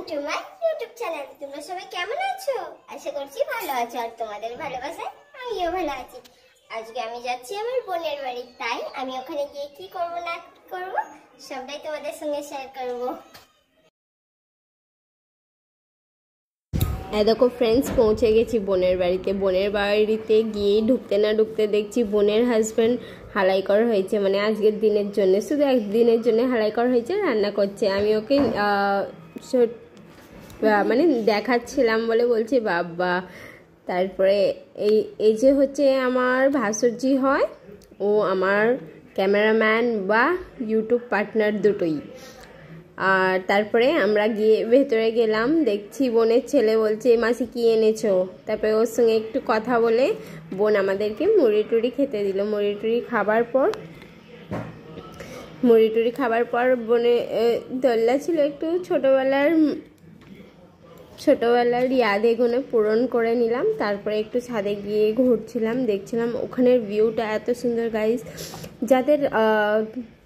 To my YouTube channel. তোমরা সবাই কেমন আছো? আশা করছি ভালো আছো, আর তোমাদের ভালোবাসায় আমিও ভালো আছি। আজকে আমি যাচ্ছি আমার বোনের বাড়ি, তাই আমি ওখানে গিয়ে কি করব না করব সবটাই তোমাদের সঙ্গে শেয়ার করব। দেখো ফ্রেন্ডস, পৌঁছে গেছি বোনের বাড়িতে। বোনের বাড়িতে গিয়ে ঢুকতে না ঢুকতে দেখছি বোনের হাজব্যান্ড হালাই করা হয়েছে, মানে আজকের দিনের জন্য, শুধু একদিনের জন্য হালাই করা হয়েছে, রান্না করছে। আমি ওকে মানে দেখাচ্ছিলাম বলে বলছি বাবা। তারপরে এই যে হচ্ছে আমার ভাসুরজি হয়, ও আমার ক্যামেরাম্যান বা ইউটিউব পার্টনার দুটোই। আর তারপরে আমরা গিয়ে ভেতরে গেলাম, দেখছি বোনের ছেলে বলছে মাসি কি এনেছো। তারপরে ওর সঙ্গে একটু কথা বলে বোন আমাদেরকে মুড়ি টুড়ি খেতে দিল। মুড়ি টুড়ি খাবার পর বোনে দোল্লা ছিল, একটু ছোটোবেলার ইয়াদ এগুলো পূরণ করে নিলাম। তারপরে একটু ছাদে গিয়ে ঘুরছিলাম, দেখছিলাম ওখানের ভিউটা এত সুন্দর গাইস। যাদের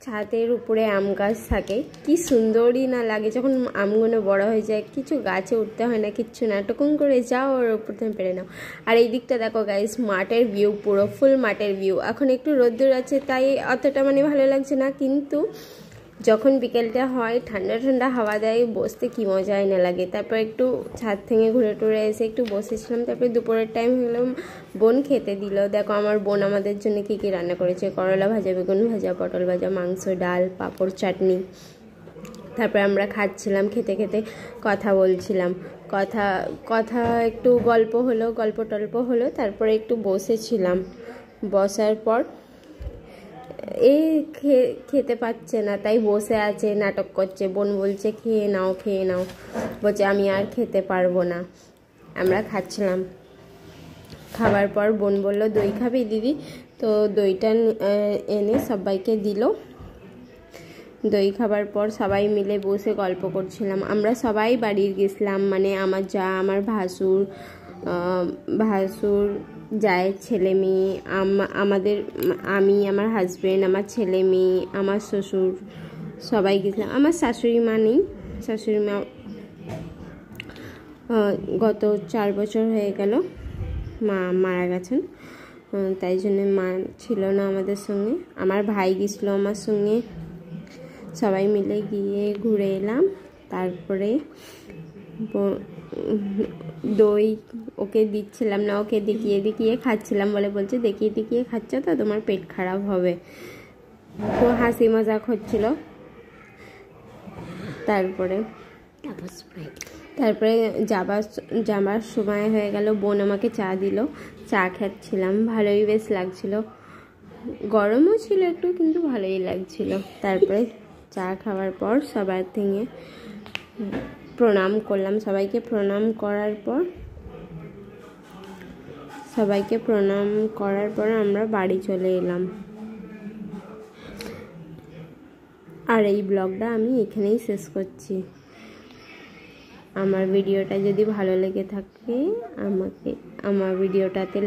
ছাদের উপরে আম গাছ থাকে কি সুন্দরই না লাগে যখন আমগুলো বড় হয়ে যায়, কিছু গাছে উঠতে হয় না, কিচ্ছু না, টুকুন করে যাও ওর উপর থেকে পেরে নাও। আর এই দিকটা দেখো গাইস, মাঠের ভিউ, পুরো ফুল মাঠের ভিউ। এখন একটু রোদ্দুর আছে তাই অতটা মানে ভালো লাগছে না, কিন্তু যখন বিকেলটা হয় ঠান্ডা ঠান্ডা হাওয়া দেয়, বসতে কি মজাই না লাগে। তারপর একটু ছাদ থেকে ঘুরে টুরে এসে একটু বসেছিলাম। তারপরে দুপুরের টাইম হলো, বোন খেতে দিল। দেখো আমার বোন আমাদের জন্য কী কী রান্না করেছে: করলা ভাজা, বেগুন ভাজা, পটল ভাজা, মাংস, ডাল, পাঁপড়, চাটনি। তারপরে আমরা খাচ্ছিলাম, খেতে খেতে কথা বলছিলাম, কথা একটু গল্প টল্প হলো। তারপরে একটু বসেছিলাম, বসার পর এই খেতে পাচ্ছে না তাই বসে আছে, নাটক করছে। বোন বলছে খেয়ে নাও, বলছে আমি আর খেতে পারবো না। আমরা খাচ্ছিলাম, খাবার পর বোন বলল দই খাবি দিদি, তো দইটা এনে সবাইকে দিল। দই খাবার পর সবাই মিলে বসে গল্প করছিলাম। আমরা সবাই বাড়ির গেছিলাম, মানে আমার যা, আমার ভাসুর জায়ের ছেলে মেয়ে, আমি, আমার হাজব্যান্ড, আমার ছেলে মেয়ে, আমার শ্বশুর, সবাই গেছিলাম। আমার শাশুড়ি মা নেই, শাশুড়ি মা গত 4 বছর হয়ে গেল মা মারা গেছেন, তাই জন্য মা ছিল না আমাদের সঙ্গে। আমার ভাই গেছিল আমার সঙ্গে, সবাই মিলে গিয়ে ঘুরে এলাম। তারপরে দই ওকে দিচ্ছিলাম না, ওকে দেখিয়ে খাচ্ছিলাম বলে বলছে দেখিয়ে খাচ্ছ তো তোমার পেট খারাপ হবে। খুব হাসি মজাক হচ্ছিল। তারপরে যাবার সময় হয়ে গেল, বোন আমাকে চা দিল, চা খাচ্ছিলাম, ভালোই বেশ লাগছিল। গরমও ছিল একটু, কিন্তু ভালোই লাগছিল। তারপরে চা খাওয়ার পর সবার থেকে প্রণাম করলাম, সবাইকে প্রণাম করার পর আমরা বাড়ি চলে এলাম। আর এই ব্লগটা আমি এখানেই শেষ করছি। আমার ভিডিওটা যদি ভালো লেগে থাকে আমাকে আমার ভিডিওটাতে